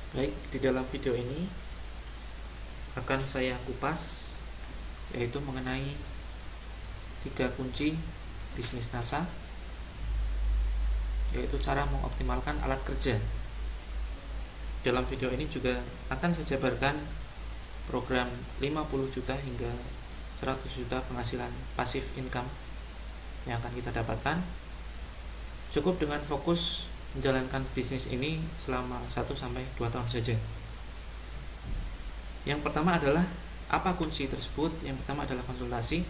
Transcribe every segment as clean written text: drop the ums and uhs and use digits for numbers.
Baik, di dalam video ini akan saya kupas, yaitu mengenai 3 kunci bisnis NASA, yaitu cara mengoptimalkan alat kerja. Dalam video ini juga akan saya jabarkan program 50 juta hingga 100 juta penghasilan pasif income yang akan kita dapatkan. Cukup dengan fokus menjalankan bisnis ini selama 1-2 tahun saja. Yang pertama adalah apa kunci tersebut? Yang pertama adalah konsultasi,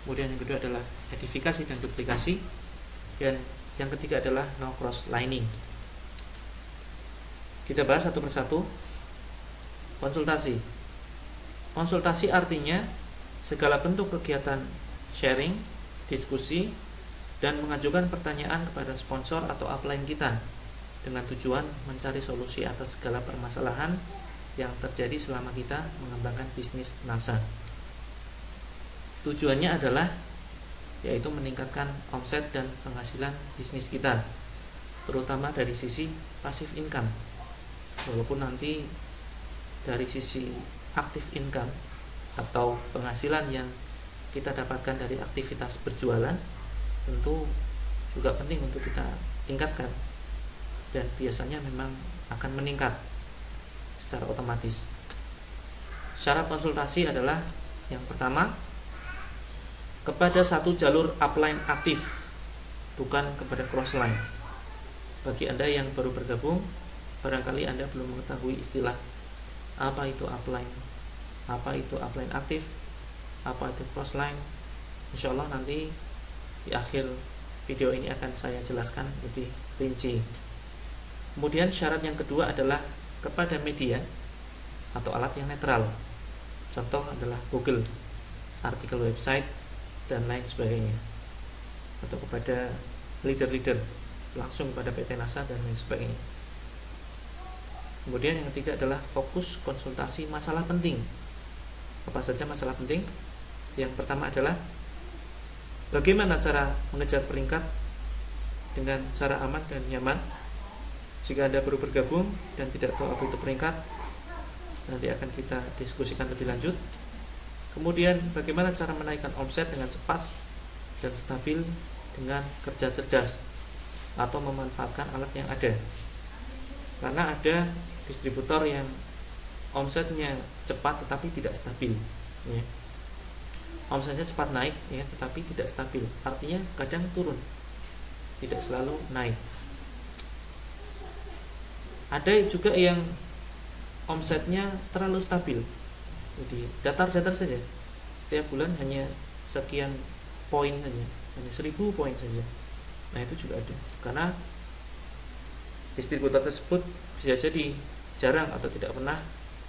kemudian yang kedua adalah edifikasi dan duplikasi, dan yang ketiga adalah no cross lining. Kita bahas satu persatu. Konsultasi. Konsultasi artinya segala bentuk kegiatan sharing, diskusi, dan mengajukan pertanyaan kepada sponsor atau upline kita dengan tujuan mencari solusi atas segala permasalahan yang terjadi selama kita mengembangkan bisnis NASA. Tujuannya adalah yaitu meningkatkan omset dan penghasilan bisnis kita, terutama dari sisi passive income. Walaupun nanti dari sisi active income atau penghasilan yang kita dapatkan dari aktivitas berjualan tentu juga penting untuk kita tingkatkan, dan biasanya memang akan meningkat secara otomatis. Syarat konsultasi adalah yang pertama, kepada satu jalur upline aktif, bukan kepada crossline. Bagi Anda yang baru bergabung, barangkali Anda belum mengetahui istilah apa itu upline, apa itu upline aktif, apa itu crossline. Insya Allah nanti di akhir video ini akan saya jelaskan lebih rinci. Kemudian syarat yang kedua adalah kepada media atau alat yang netral. Contoh adalah Google, artikel website, dan lain sebagainya. Atau kepada leader-leader, langsung pada PT NASA dan lain sebagainya. Kemudian yang ketiga adalah fokus konsultasi masalah penting. Apa saja masalah penting? Yang pertama adalah bagaimana cara mengejar peringkat dengan cara aman dan nyaman. Jika Anda baru bergabung dan tidak tahu apa itu peringkat, nanti akan kita diskusikan lebih lanjut. Kemudian bagaimana cara menaikkan omset dengan cepat dan stabil dengan kerja cerdas atau memanfaatkan alat yang ada. Karena ada distributor yang omsetnya cepat tetapi tidak stabil, ya. Omsetnya cepat naik, ya, tetapi tidak stabil. Artinya kadang turun, tidak selalu naik. Ada juga yang omsetnya terlalu stabil, jadi datar-datar saja. Setiap bulan hanya sekian poin saja, hanya 1000 poin saja. Nah itu juga ada, karena distributor tersebut bisa jadi jarang atau tidak pernah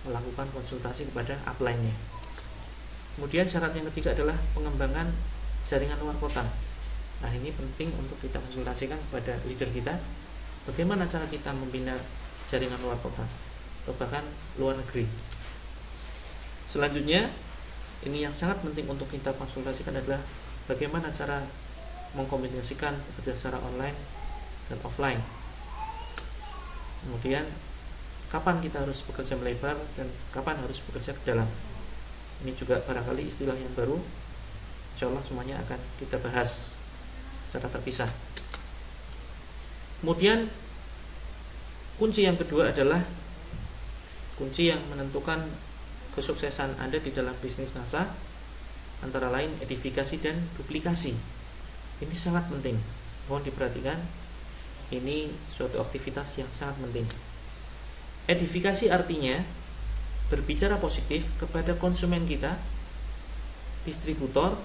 melakukan konsultasi kepada upline-nya. Kemudian syarat yang ketiga adalah pengembangan jaringan luar kota. Nah ini penting untuk kita konsultasikan kepada leader kita, bagaimana cara kita membina jaringan luar kota atau bahkan luar negeri. Selanjutnya, ini yang sangat penting untuk kita konsultasikan adalah bagaimana cara mengkombinasikan bekerja secara online dan offline. Kemudian kapan kita harus bekerja melebar dan kapan harus bekerja ke dalam. Ini juga barangkali istilah yang baru. Insya Allah semuanya akan kita bahas secara terpisah. Kemudian kunci yang kedua adalah kunci yang menentukan kesuksesan Anda di dalam bisnis NASA, antara lain edifikasi dan duplikasi. Ini sangat penting, mohon diperhatikan. Ini suatu aktivitas yang sangat penting. Edifikasi artinya berbicara positif kepada konsumen kita, distributor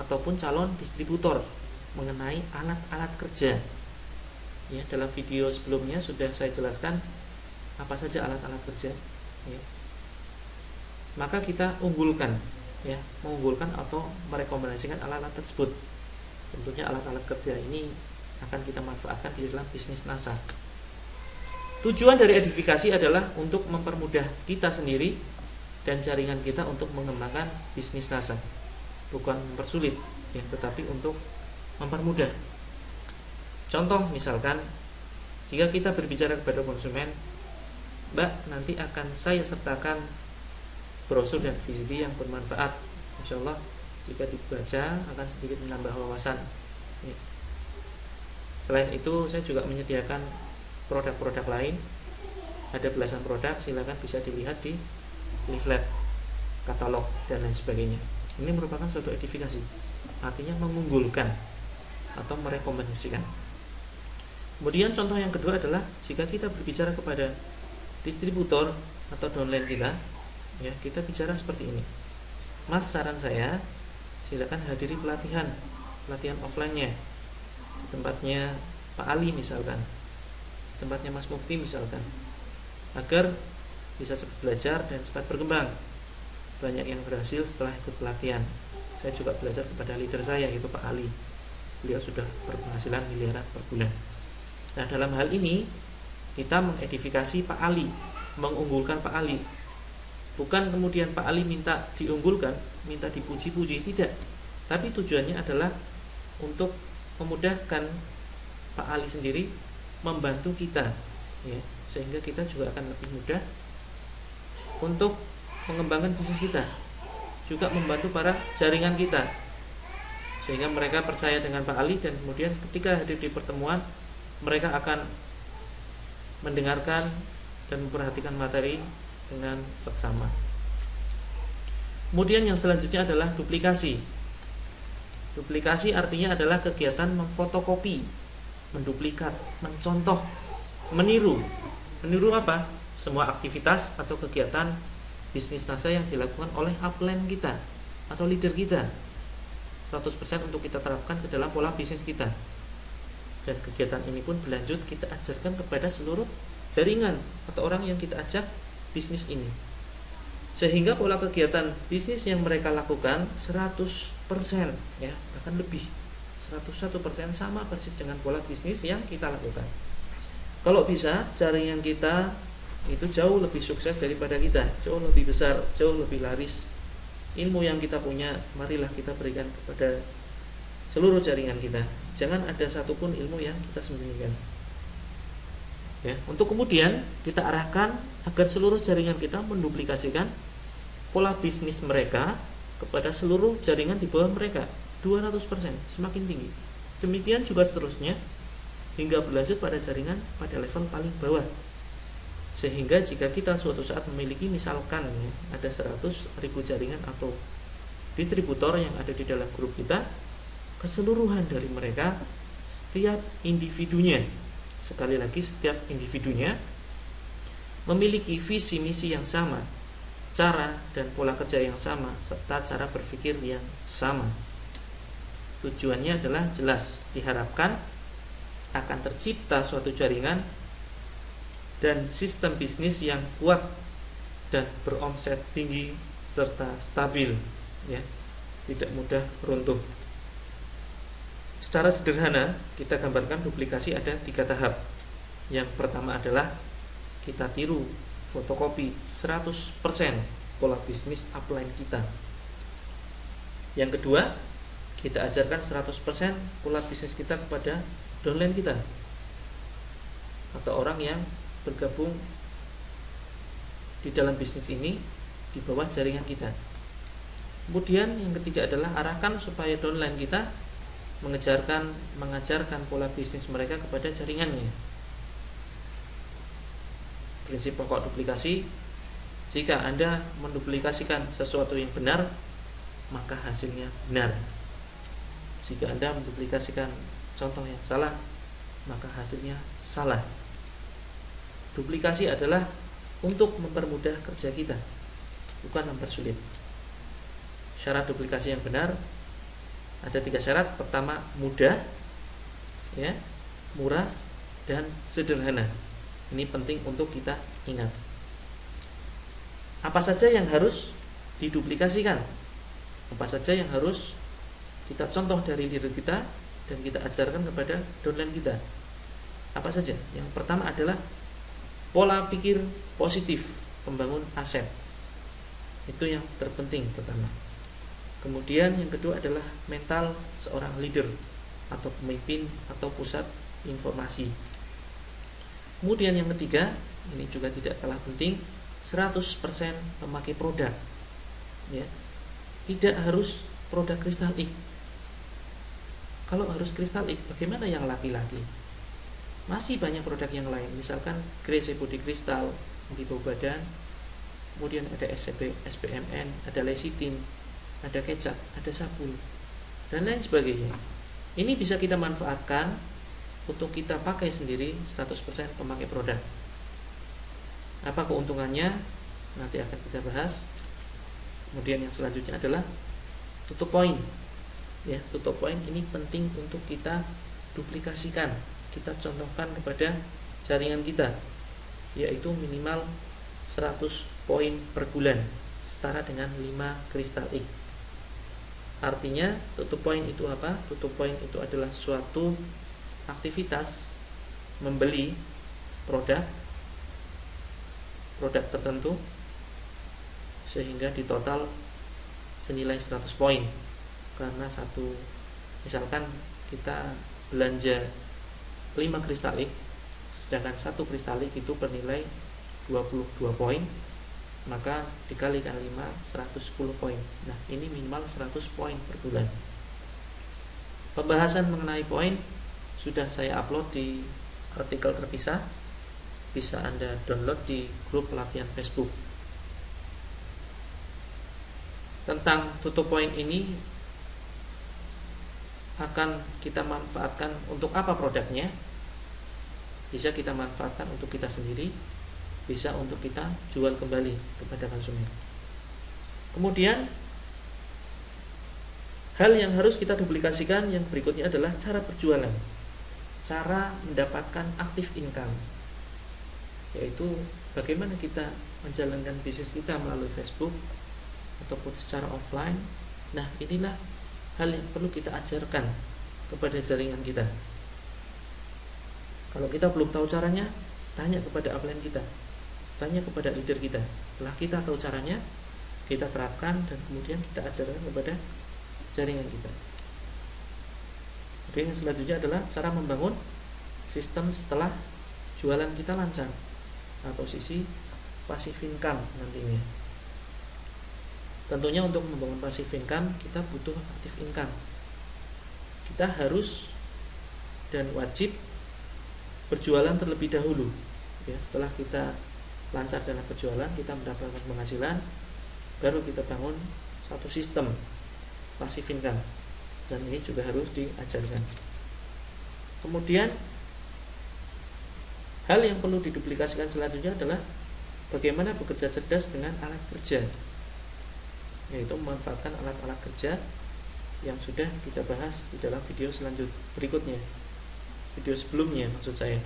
ataupun calon distributor mengenai alat-alat kerja. Ya, dalam video sebelumnya sudah saya jelaskan apa saja alat-alat kerja. Ya. Maka kita unggulkan, ya, mengunggulkan atau merekomendasikan alat-alat tersebut. Tentunya alat-alat kerja ini akan kita manfaatkan di dalam bisnis NASA. Tujuan dari edifikasi adalah untuk mempermudah kita sendiri dan jaringan kita untuk mengembangkan bisnis NASA, bukan mempersulit, ya, tetapi untuk mempermudah. Contoh misalkan, jika kita berbicara kepada konsumen, Mbak, nanti akan saya sertakan brosur dan VCD yang bermanfaat. Insya Allah jika dibaca akan sedikit menambah wawasan. Ya. Selain itu saya juga menyediakan produk-produk lain. Ada belasan produk, silakan bisa dilihat di leaflet, katalog, dan lain sebagainya. Ini merupakan suatu edifikasi, artinya mengunggulkan atau merekomendasikan. Kemudian contoh yang kedua adalah jika kita berbicara kepada distributor atau downline kita, ya, kita bicara seperti ini. Mas, saran saya silakan hadiri pelatihan offline-nya di tempatnya Pak Ali misalkan, tempatnya Mas Mufti misalkan, agar bisa cepat belajar dan cepat berkembang. Banyak yang berhasil setelah ikut pelatihan. Saya juga belajar kepada leader saya, yaitu Pak Ali. Beliau sudah berpenghasilan miliaran per bulan. Nah, dalam hal ini kita mengedifikasi Pak Ali, mengunggulkan Pak Ali. Bukan kemudian Pak Ali minta diunggulkan, minta dipuji-puji, tidak. Tapi tujuannya adalah untuk memudahkan Pak Ali sendiri membantu kita, ya, sehingga kita juga akan lebih mudah untuk mengembangkan bisnis kita, juga membantu para jaringan kita, sehingga mereka percaya dengan Pak Ali, dan kemudian ketika hadir di pertemuan mereka akan mendengarkan dan memperhatikan materi dengan seksama. Kemudian yang selanjutnya adalah duplikasi. Duplikasi artinya adalah kegiatan memfotokopi, menduplikat, mencontoh, meniru. Meniru apa? Semua aktivitas atau kegiatan bisnis NASA yang dilakukan oleh upline kita atau leader kita, 100% untuk kita terapkan ke dalam pola bisnis kita. Dan kegiatan ini pun berlanjut kita ajarkan kepada seluruh jaringan atau orang yang kita ajak bisnis ini, sehingga pola kegiatan bisnis yang mereka lakukan 100%, ya, bahkan lebih, 101% sama persis dengan pola bisnis yang kita lakukan. Kalau bisa jaringan kita itu jauh lebih sukses daripada kita, jauh lebih besar, jauh lebih laris. Ilmu yang kita punya, marilah kita berikan kepada seluruh jaringan kita. Jangan ada satupun ilmu yang kita sembunyikan, ya. Untuk kemudian kita arahkan agar seluruh jaringan kita menduplikasikan pola bisnis mereka kepada seluruh jaringan di bawah mereka, 200%, semakin tinggi. Demikian juga seterusnya hingga berlanjut pada jaringan pada level paling bawah. Sehingga jika kita suatu saat memiliki misalkan, ya, ada 100.000 jaringan atau distributor yang ada di dalam grup kita, keseluruhan dari mereka, setiap individunya, sekali lagi setiap individunya memiliki visi misi yang sama, cara dan pola kerja yang sama, serta cara berpikir yang sama. Tujuannya adalah jelas, diharapkan akan tercipta suatu jaringan dan sistem bisnis yang kuat dan beromset tinggi serta stabil, ya, tidak mudah runtuh. Secara sederhana kita gambarkan duplikasi ada 3 tahap. Yang pertama adalah kita tiru, fotokopi 100% pola bisnis upline kita. Yang kedua, kita ajarkan 100% pola bisnis kita kepada downline kita atau orang yang bergabung di dalam bisnis ini di bawah jaringan kita. Kemudian yang ketiga adalah arahkan supaya downline kita mengajarkan pola bisnis mereka kepada jaringannya. Prinsip pokok duplikasi, jika Anda menduplikasikan sesuatu yang benar, maka hasilnya benar. Jika Anda menduplikasikan contoh yang salah, maka hasilnya salah. Duplikasi adalah untuk mempermudah kerja kita, bukan mempersulit. Syarat duplikasi yang benar ada 3 syarat. Pertama, mudah, ya, murah, dan sederhana. Ini penting untuk kita ingat. Apa saja yang harus diduplikasikan? Apa saja yang harus kita contoh dari diri kita dan kita ajarkan kepada downline kita? Apa saja? Yang pertama adalah pola pikir positif, membangun aset. Itu yang terpenting pertama. Kemudian yang kedua adalah mental seorang leader atau pemimpin atau pusat informasi. Kemudian yang ketiga ini juga tidak kalah penting, 100% memakai produk, ya. Tidak harus produk Crystal X. Kalau harus Crystal X, bagaimana yang laki-laki? Masih banyak produk yang lain, misalkan Grace Body Crystal anti bau badan, kemudian ada SPMN, ada lecithin, ada kecap, ada sabun, dan lain sebagainya. Ini bisa kita manfaatkan untuk kita pakai sendiri 100% pemakai produk. Apa keuntungannya? Nanti akan kita bahas. Kemudian yang selanjutnya adalah tutup poin. Ya, tutup poin ini penting untuk kita duplikasikan, kita contohkan kepada jaringan kita, yaitu minimal 100 poin per bulan, setara dengan 5 Crystal X. Artinya tutup poin itu apa? Tutup poin itu adalah suatu aktivitas membeli produk tertentu sehingga di total senilai 100 poin. Karena misalkan kita belanja 5 Crystal X, sedangkan 1 Crystal X itu bernilai 22 poin, maka dikalikan 5, 110 poin. Nah, ini minimal 100 poin per bulan. Pembahasan mengenai poin sudah saya upload di artikel terpisah, bisa Anda download di grup pelatihan Facebook. Tentang tutup poin ini akan kita manfaatkan untuk apa produknya? Bisa kita manfaatkan untuk kita sendiri, bisa untuk kita jual kembali kepada konsumen. Kemudian hal yang harus kita duplikasikan yang berikutnya adalah cara berjualan, cara mendapatkan active income, yaitu bagaimana kita menjalankan bisnis kita melalui Facebook ataupun secara offline. Nah, inilah hal yang perlu kita ajarkan kepada jaringan kita. Kalau kita belum tahu caranya, tanya kepada upline kita, tanya kepada leader kita. Setelah kita tahu caranya, kita terapkan dan kemudian kita ajarkan kepada jaringan kita. Oke, yang selanjutnya adalah cara membangun sistem setelah jualan kita lancar, atau sisi passive income nantinya. Tentunya untuk membangun passive income kita butuh active income. Kita harus dan wajib berjualan terlebih dahulu. Ya, setelah kita lancar dalam berjualan, kita mendapatkan penghasilan, baru kita bangun satu sistem passive income, dan ini juga harus diajarkan. Kemudian hal yang perlu diduplikasikan selanjutnya adalah bagaimana bekerja cerdas dengan alat kerja, yaitu memanfaatkan alat-alat kerja yang sudah kita bahas di dalam video berikutnya, video sebelumnya maksud saya.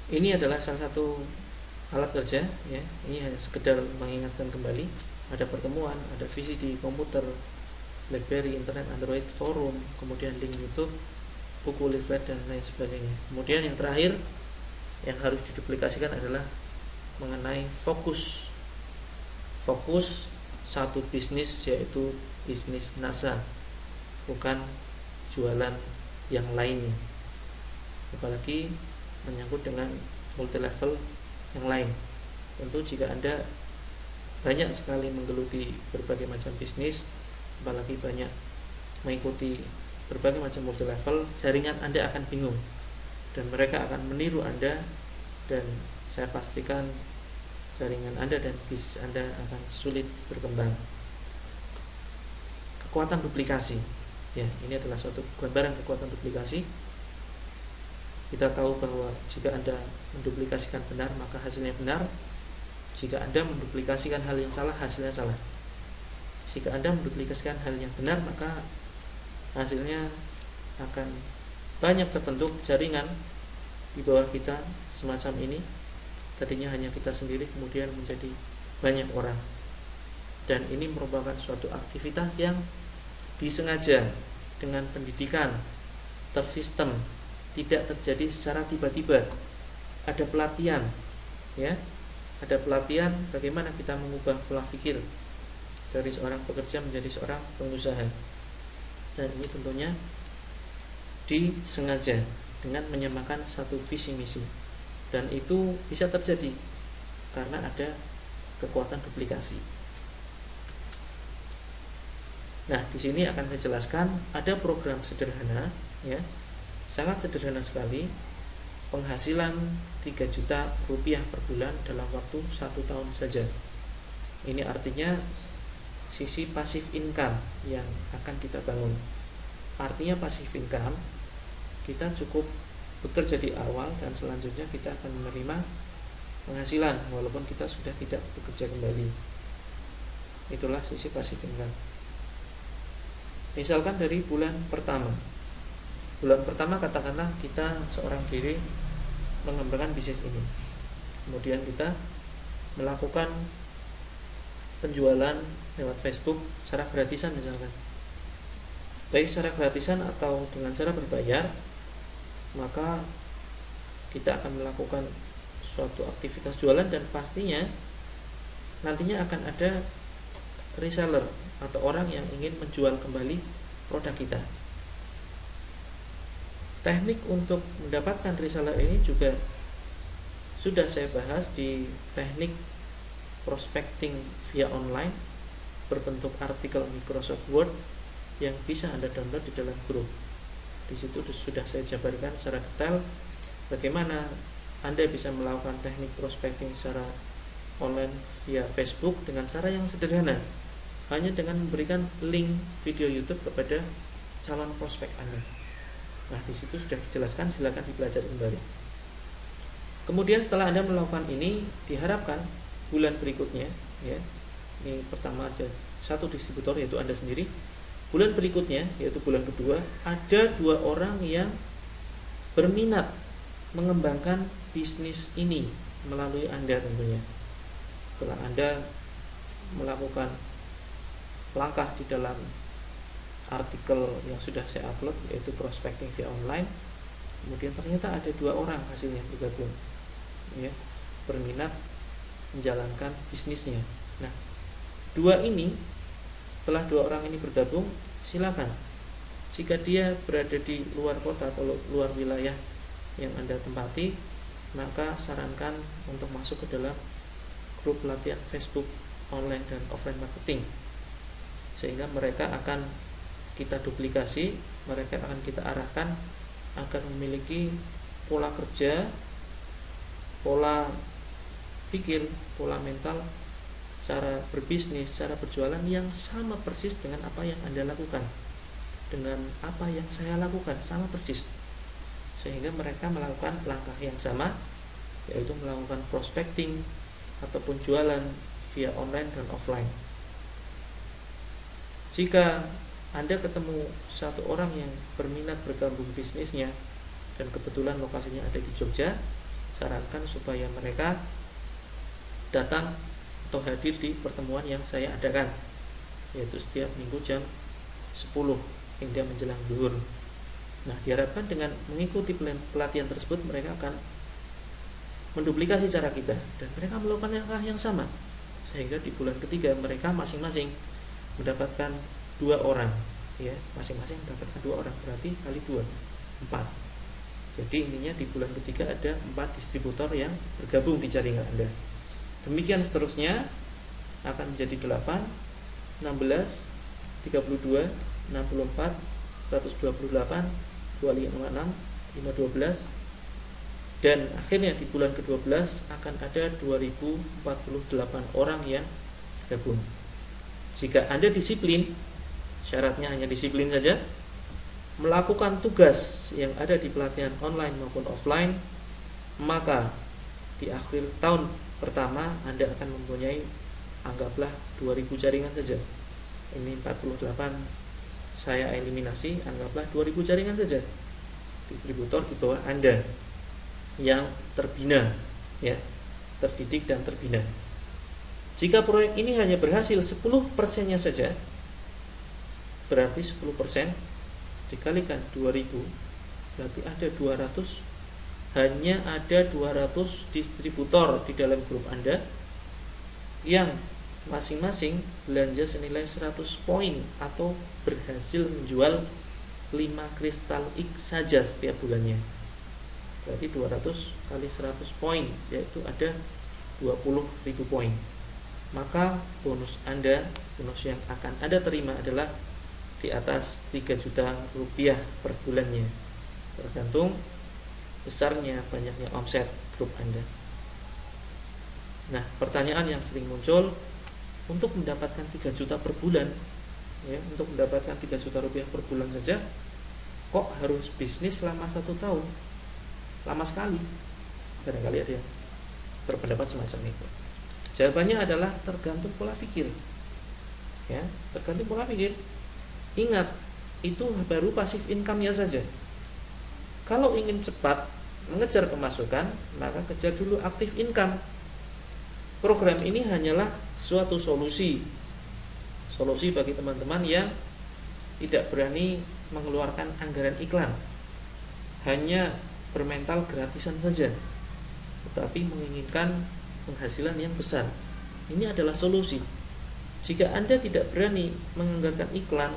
Ini adalah salah satu alat kerja, ya. Ini hanya sekedar mengingatkan kembali. Ada pertemuan, ada VCD, komputer, BlackBerry, internet, Android, forum, kemudian link YouTube, buku, leaflet, dan lain sebagainya. Kemudian yang terakhir yang harus diduplikasikan adalah mengenai fokus satu bisnis, yaitu bisnis NASA, bukan jualan yang lainnya, apalagi menyangkut dengan multi level yang lain. Tentu jika Anda banyak sekali menggeluti berbagai macam bisnis, apalagi banyak mengikuti berbagai macam multi level, jaringan Anda akan bingung dan mereka akan meniru Anda, dan saya pastikan jaringan Anda dan bisnis Anda akan sulit berkembang. Kekuatan duplikasi, ya, ini adalah suatu gambaran kekuatan duplikasi. Kita tahu bahwa jika Anda menduplikasikan benar, maka hasilnya benar. Jika Anda menduplikasikan hal yang salah, hasilnya salah. Jika Anda menduplikasikan hal yang benar, maka hasilnya akan banyak terbentuk jaringan di bawah kita semacam ini. Tadinya hanya kita sendiri, kemudian menjadi banyak orang. Dan ini merupakan suatu aktivitas yang disengaja dengan pendidikan tersistem, tidak terjadi secara tiba-tiba. Ada pelatihan, ya, ada pelatihan bagaimana kita mengubah pola pikir dari seorang pekerja menjadi seorang pengusaha, dan ini tentunya disengaja dengan menyamakan satu visi misi. Dan itu bisa terjadi karena ada kekuatan duplikasi. Nah, di sini akan saya jelaskan ada program sederhana, ya, sangat sederhana sekali, penghasilan 3 juta rupiah per bulan dalam waktu 1 tahun saja. Ini artinya sisi passive income yang akan kita bangun. Artinya passive income, kita cukup bekerja di awal dan selanjutnya kita akan menerima penghasilan walaupun kita sudah tidak bekerja kembali. Itulah sisi passive income. Misalkan dari bulan pertama katakanlah kita seorang diri mengembangkan bisnis ini. Kemudian kita melakukan penjualan lewat Facebook secara gratisan misalkan. Baik secara gratisan atau dengan cara berbayar, maka kita akan melakukan suatu aktivitas jualan dan pastinya nantinya akan ada reseller atau orang yang ingin menjual kembali produk kita. Teknik untuk mendapatkan reseller ini juga sudah saya bahas di teknik prospecting via online berbentuk artikel Microsoft Word yang bisa Anda download di dalam grup. Di situ sudah saya jabarkan secara detail bagaimana Anda bisa melakukan teknik prospecting secara online via Facebook dengan cara yang sederhana, hanya dengan memberikan link video YouTube kepada calon prospek Anda. Nah, di situ sudah dijelaskan, silakan dipelajari kembali. Kemudian setelah Anda melakukan ini, diharapkan bulan berikutnya, ya, ini pertama aja satu distributor yaitu Anda sendiri. Bulan berikutnya, yaitu bulan kedua, ada 2 orang yang berminat mengembangkan bisnis ini melalui Anda tentunya. Setelah Anda melakukan langkah di dalam artikel yang sudah saya upload yaitu prospecting via online, kemudian ternyata ada 2 orang hasilnya bergabung, ya, berminat menjalankan bisnisnya. Nah, 2 ini setelah 2 orang ini bergabung, silakan jika dia berada di luar kota atau luar wilayah yang Anda tempati, maka sarankan untuk masuk ke dalam grup pelatihan Facebook online dan offline marketing, sehingga mereka akan kita duplikasi, mereka akan kita arahkan agar memiliki pola kerja, pola pikir, pola mental, cara berbisnis, cara berjualan yang sama persis dengan apa yang Anda lakukan, dengan apa yang saya lakukan, sama persis, sehingga mereka melakukan langkah yang sama, yaitu melakukan prospecting ataupun jualan via online dan offline. Jika Anda ketemu satu orang yang berminat bergabung bisnisnya dan kebetulan lokasinya ada di Jogja, sarankan supaya mereka datang atau hadir di pertemuan yang saya adakan, yaitu setiap minggu jam 10 hingga menjelang zuhur. Nah, diharapkan dengan mengikuti pelatihan tersebut mereka akan menduplikasi cara kita dan mereka melakukan langkah yang sama, sehingga di bulan ketiga mereka masing-masing mendapatkan 2 orang, ya, masing-masing mendapatkan 2 orang, berarti kali 2, 4. Jadi intinya di bulan ketiga ada 4 distributor yang bergabung di jaringan Anda. Demikian seterusnya akan menjadi 8, 16, 32, 64, 128, 256, 512, dan akhirnya di bulan ke-12 akan ada 2048 orang yang bergabung. Jika Anda disiplin, syaratnya hanya disiplin saja, melakukan tugas yang ada di pelatihan online maupun offline, maka di akhir tahun pertama Anda akan mempunyai, anggaplah 2000 jaringan saja. Ini 48 saya eliminasi, anggaplah 2000 jaringan saja distributor di bawah Anda yang terbina, ya, terdidik dan terbina. Jika proyek ini hanya berhasil 10%-nya saja, berarti 10% dikalikan 2000, berarti ada 200, hanya ada 200 distributor di dalam grup Anda yang masing-masing belanja senilai 100 poin atau berhasil menjual 5 kristal X saja setiap bulannya. Berarti 200 kali 100 poin, yaitu ada 20.000 poin. Maka bonus yang akan Anda terima adalah di atas 3 juta rupiah per bulannya, tergantung besarnya banyaknya omset grup Anda. Nah, pertanyaan yang sering muncul, untuk mendapatkan 3 juta per bulan, ya, untuk mendapatkan 3 juta rupiah per bulan saja, kok harus bisnis selama 1 tahun? Lama sekali. Barangkali ada yang berpendapat semacam itu. Jawabannya adalah tergantung pola pikir. Ya, tergantung pola pikir. Ingat, itu baru pasif income-nya saja. Kalau ingin cepat mengejar pemasukan, maka kejar dulu aktif income. Program ini hanyalah suatu solusi bagi teman-teman yang tidak berani mengeluarkan anggaran iklan, hanya bermental gratisan saja, tetapi menginginkan penghasilan yang besar. Ini adalah solusi. Jika Anda tidak berani menganggarkan iklan,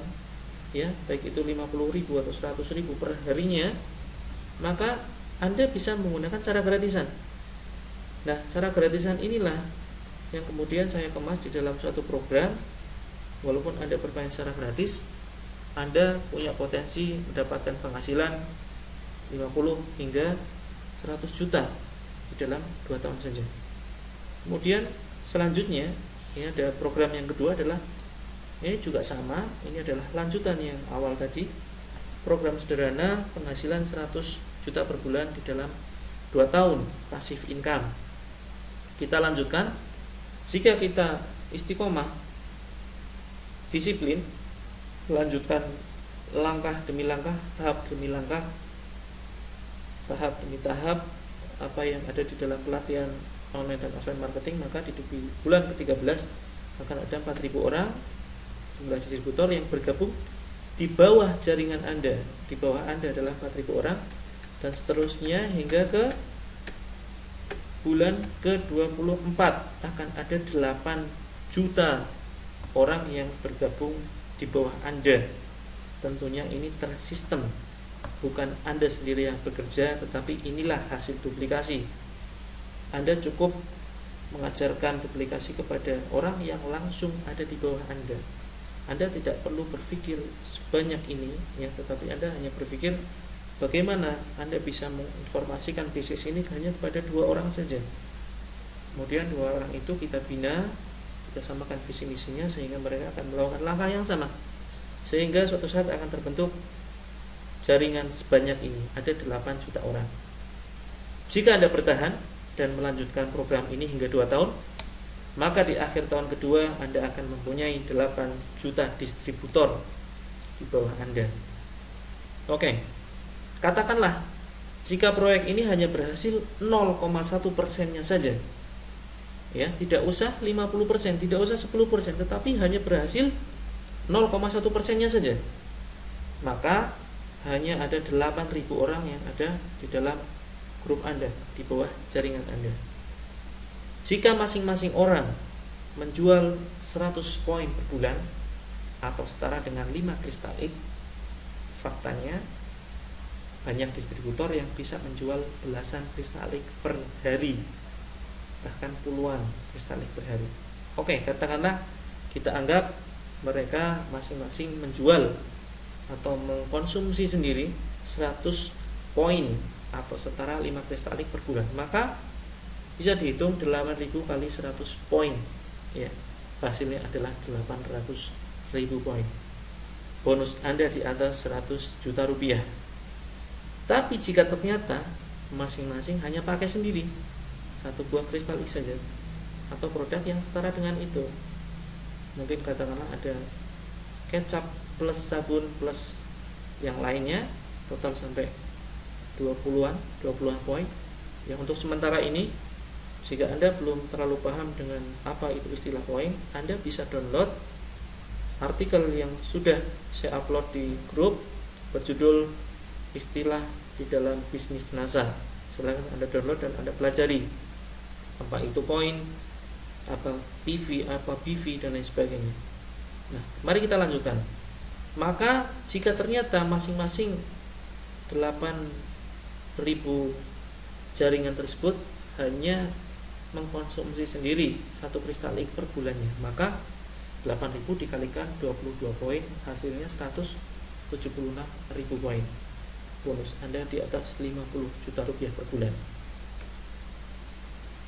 ya, baik itu 50.000 atau 100.000 per harinya, maka Anda bisa menggunakan cara gratisan. Nah, cara gratisan inilah yang kemudian saya kemas di dalam suatu program. Walaupun Anda bermain secara gratis, Anda punya potensi mendapatkan penghasilan 50 hingga 100 juta di dalam 2 tahun saja. Kemudian selanjutnya, ini ada program yang kedua adalah, ini juga sama, ini adalah lanjutan yang awal tadi. Program sederhana penghasilan 100 juta per bulan di dalam 2 tahun, pasif income. Kita lanjutkan. Jika kita istiqomah, disiplin, lanjutkan langkah demi langkah, tahap demi langkah, tahap demi tahap apa yang ada di dalam pelatihan online dan offline marketing, maka di bulan ke-13 akan ada 4.000 orang jumlah distributor yang bergabung di bawah jaringan Anda. Di bawah Anda adalah 4.000 orang, dan seterusnya hingga ke bulan ke-24 akan ada 8 juta orang yang bergabung di bawah Anda. Tentunya ini tersistem, bukan Anda sendiri yang bekerja, tetapi inilah hasil duplikasi. Anda cukup mengajarkan duplikasi kepada orang yang langsung ada di bawah Anda. Anda tidak perlu berpikir sebanyak ini, ya, tetapi Anda hanya berpikir bagaimana Anda bisa menginformasikan bisnis ini hanya kepada 2 orang saja. Kemudian 2 orang itu kita bina, kita samakan visi misinya, sehingga mereka akan melakukan langkah yang sama, sehingga suatu saat akan terbentuk jaringan sebanyak ini, ada 8 juta orang. Jika Anda bertahan dan melanjutkan program ini hingga 2 tahun, maka di akhir tahun kedua Anda akan mempunyai 8 juta distributor di bawah Anda. Oke, katakanlah jika proyek ini hanya berhasil 0,1%-nya saja, ya, tidak usah 50%, tidak usah 10%, tetapi hanya berhasil 0,1%-nya saja, maka hanya ada 8.000 orang yang ada di dalam grup Anda, di bawah jaringan Anda. Jika masing-masing orang menjual 100 poin per bulan atau setara dengan 5 kristalik, faktanya banyak distributor yang bisa menjual belasan kristalik per hari, bahkan puluhan kristalik per hari. Oke, katakanlah kita anggap mereka masing-masing menjual atau mengkonsumsi sendiri 100 poin atau setara 5 kristalik per bulan, maka bisa dihitung 8.000 kali 100 poin, ya, hasilnya adalah 800.000 poin. Bonus Anda di atas 100 juta rupiah. Tapi jika ternyata masing-masing hanya pakai sendiri 1 buah kristal saja, atau produk yang setara dengan itu, mungkin katakanlah ada kecap plus sabun plus yang lainnya, total sampai 20-an poin. Yang untuk sementara ini, jika Anda belum terlalu paham dengan apa itu istilah poin, Anda bisa download artikel yang sudah saya upload di grup berjudul Istilah di dalam Bisnis NASA. Silakan Anda download dan Anda pelajari apa itu poin, apa PV, apa BV, dan lain sebagainya. Nah, mari kita lanjutkan. Maka jika ternyata masing-masing 8.000 jaringan tersebut hanya mengkonsumsi sendiri 1 kristalik per bulannya, maka 8.000 dikalikan 22 poin, hasilnya 176.000 poin. Bonus Anda di atas 50 juta rupiah per bulan.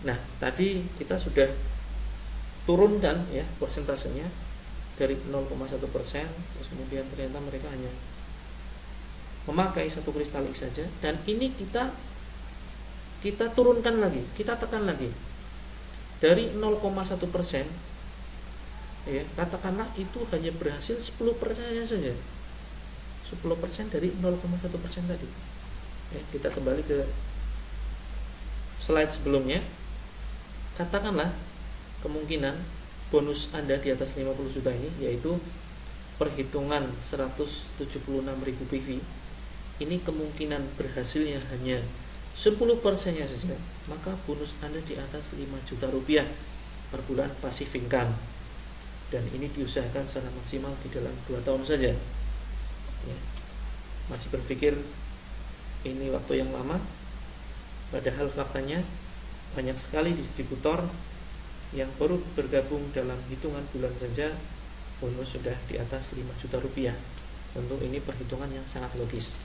Nah, tadi kita sudah turunkan ya persentasenya dari 0,1%, terus kemudian ternyata mereka hanya memakai 1 kristalik saja, dan ini kita turunkan lagi, kita tekan lagi dari 0,1%, ya katakanlah itu hanya berhasil 10% saja, 10% dari 0,1% tadi. Ya, kita kembali ke slide sebelumnya. Katakanlah kemungkinan bonus Anda di atas 50 juta ini, yaitu perhitungan 176.000 PV, ini kemungkinan berhasilnya hanya 10%-nya saja, maka bonus Anda di atas 5 juta rupiah per bulan passive income. Dan ini diusahakan secara maksimal di dalam 2 tahun saja ya. Masih berpikir ini waktu yang lama, padahal faktanya banyak sekali distributor yang baru bergabung dalam hitungan bulan saja bonus sudah di atas 5 juta rupiah. Tentu ini perhitungan yang sangat logis.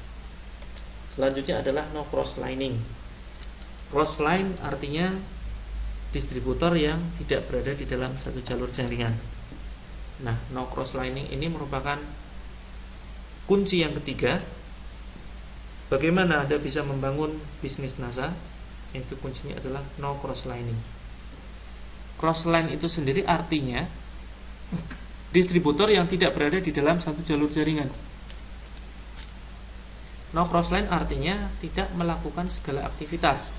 Selanjutnya adalah no cross lining. Cross line artinya distributor yang tidak berada di dalam satu jalur jaringan. Nah, no cross lining ini merupakan kunci yang ketiga bagaimana Anda bisa membangun bisnis NASA, yaitu kuncinya adalah no cross lining. Cross line itu sendiri artinya distributor yang tidak berada di dalam satu jalur jaringan. No cross line artinya tidak melakukan segala aktivitas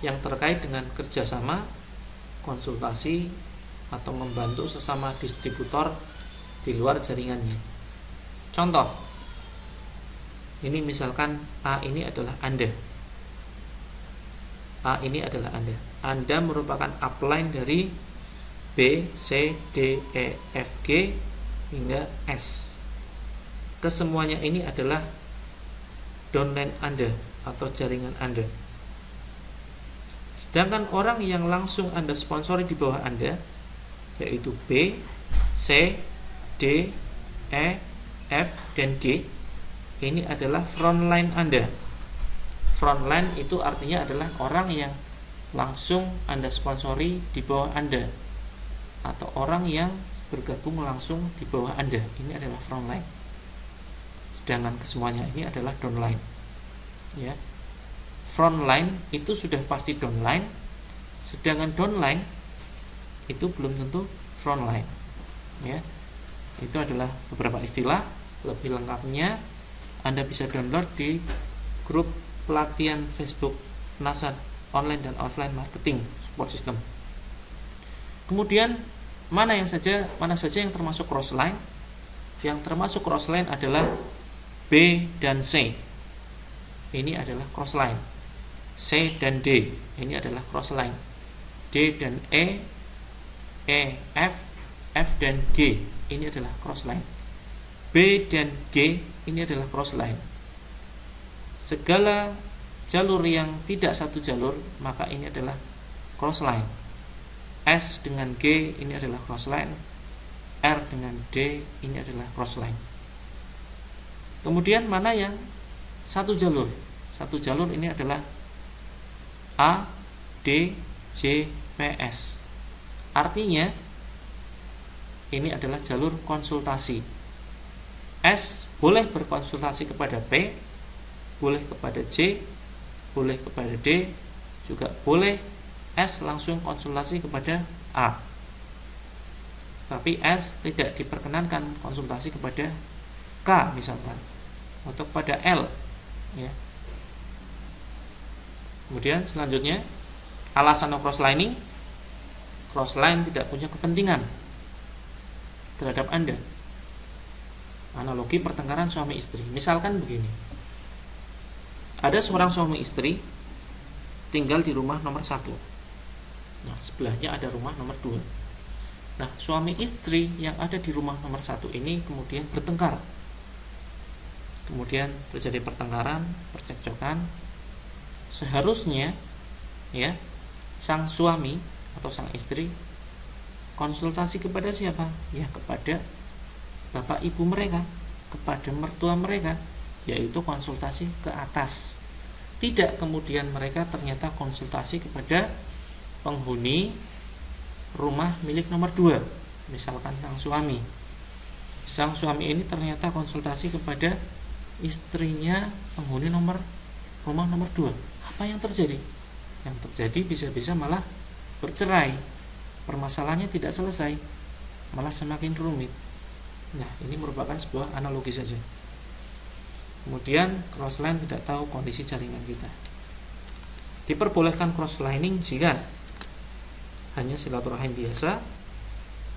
yang terkait dengan kerjasama, konsultasi, atau membantu sesama distributor di luar jaringannya. Contoh, ini misalkan A ini adalah Anda. A ini adalah Anda. Anda merupakan upline dari B, C, D, E, F, G hingga S. Kesemuanya ini adalah downline Anda atau jaringan Anda. Sedangkan orang yang langsung Anda sponsori di bawah Anda, yaitu B, C, D, E, F, dan G, ini adalah frontline Anda. Frontline itu artinya adalah orang yang langsung Anda sponsori di bawah Anda, atau orang yang bergabung langsung di bawah Anda. Ini adalah frontline. Sedangkan kesemuanya ini adalah downline. Ya. Frontline itu sudah pasti downline, sedangkan downline itu belum tentu frontline. Ya. Itu adalah beberapa istilah. Lebih lengkapnya Anda bisa download di grup pelatihan Facebook NASA Online dan Offline Marketing Support System. Kemudian mana saja yang termasuk crossline? Yang termasuk crossline adalah B dan C. Ini adalah crossline. C dan D, ini adalah crossline. D dan E, F, F dan G, ini adalah crossline. B dan G, ini adalah crossline. Segala jalur yang tidak satu jalur, maka ini adalah crossline. S dengan G, ini adalah crossline. R dengan D, ini adalah crossline. Kemudian mana yang satu jalur? Satu jalur ini adalah A, D, J, P, S. Artinya ini adalah jalur konsultasi. S boleh berkonsultasi kepada P, boleh kepada J, boleh kepada D, juga boleh S langsung konsultasi kepada A. Tapi S tidak diperkenankan konsultasi kepada K misalkan, atau kepada L ya. Kemudian selanjutnya alasan crosslining. Crossline tidak punya kepentingan terhadap Anda. Analogi pertengkaran suami istri. Misalkan begini. Ada seorang suami istri tinggal di rumah nomor 1. Nah, sebelahnya ada rumah nomor 2. Nah, suami istri yang ada di rumah nomor 1 ini kemudian bertengkar. Kemudian terjadi pertengkaran, percekcokan, seharusnya ya sang suami atau sang istri konsultasi kepada siapa? Ya kepada bapak ibu mereka, kepada mertua mereka, yaitu konsultasi ke atas. Tidak kemudian mereka ternyata konsultasi kepada penghuni rumah milik nomor 2, misalkan sang suami. Sang suami ini ternyata konsultasi kepada istrinya penghuni rumah nomor 2. Apa yang terjadi? Yang terjadi bisa-bisa malah bercerai. Permasalahannya tidak selesai, malah semakin rumit. Nah, ini merupakan sebuah analogi saja. Kemudian crossline tidak tahu kondisi jaringan kita. Diperbolehkan crosslining jika hanya silaturahim biasa,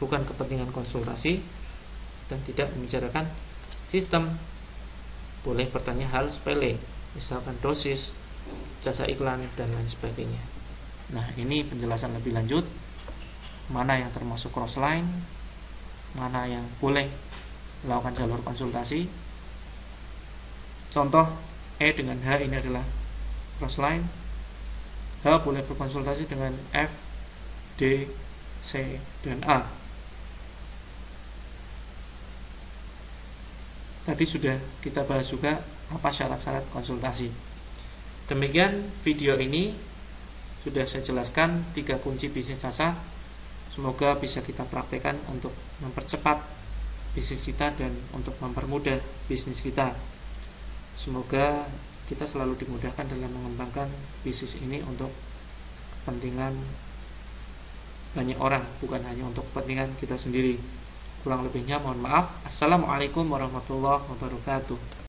bukan kepentingan konsultasi, dan tidak membicarakan sistem. Boleh bertanya hal sepele, misalkan dosis, jasa iklan, dan lain sebagainya. Nah, ini penjelasan lebih lanjut, mana yang termasuk crossline, mana yang boleh melakukan jalur konsultasi. Contoh E dengan H ini adalah crossline. H boleh berkonsultasi dengan F, D, C, dan A. Tadi sudah kita bahas juga apa syarat-syarat konsultasi. Demikian video ini sudah saya jelaskan 3 kunci bisnis rasa. Semoga bisa kita praktekkan untuk mempercepat bisnis kita dan untuk mempermudah bisnis kita. Semoga kita selalu dimudahkan dalam mengembangkan bisnis ini untuk kepentingan banyak orang, bukan hanya untuk kepentingan kita sendiri. Kurang lebihnya mohon maaf. Assalamualaikum warahmatullahi wabarakatuh.